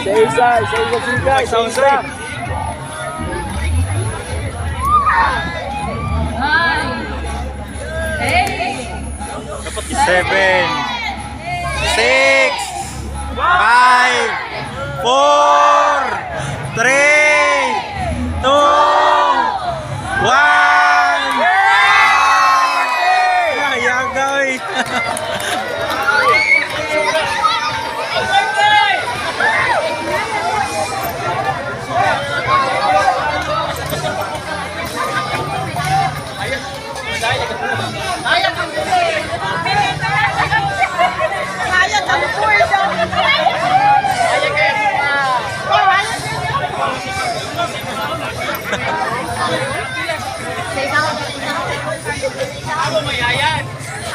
Isa singkay. Seven, 6, 5, 4, 3, 2, 1. Ayan guys.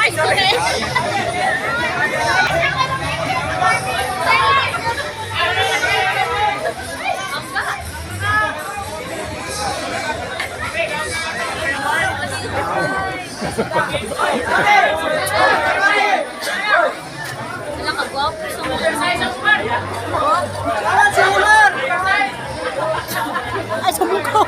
Ay, sorry. Wala ka guwapo. Ay, sabog ko.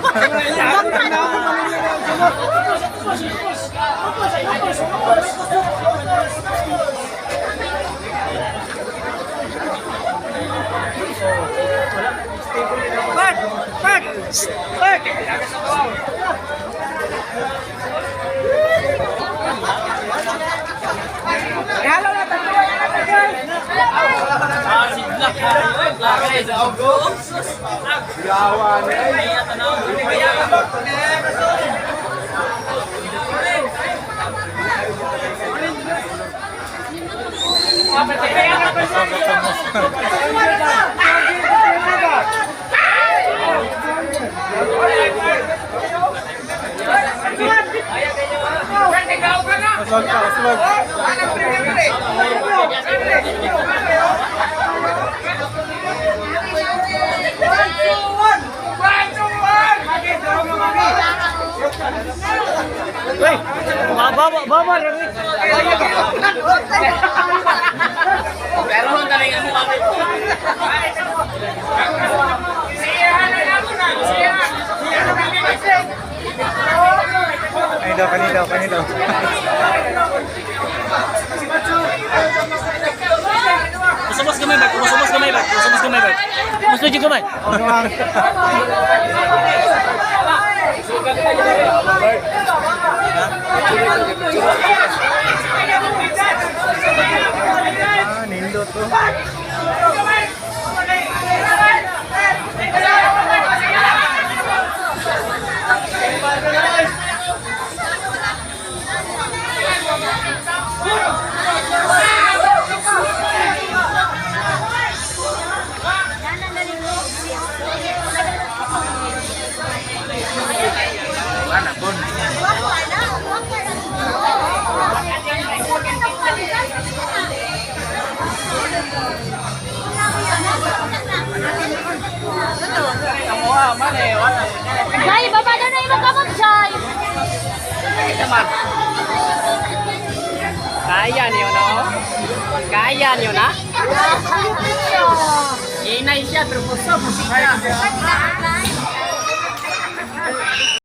Bawa. Pero talingan mo kami. Kanito. Musubos gamay bag. Musubos gamay. Nindot to. Jai, baba na na yung magkamot, Jai. Kaya niyo na, oh. Kaya niyo na. Inay siya, pero gusto mo siya.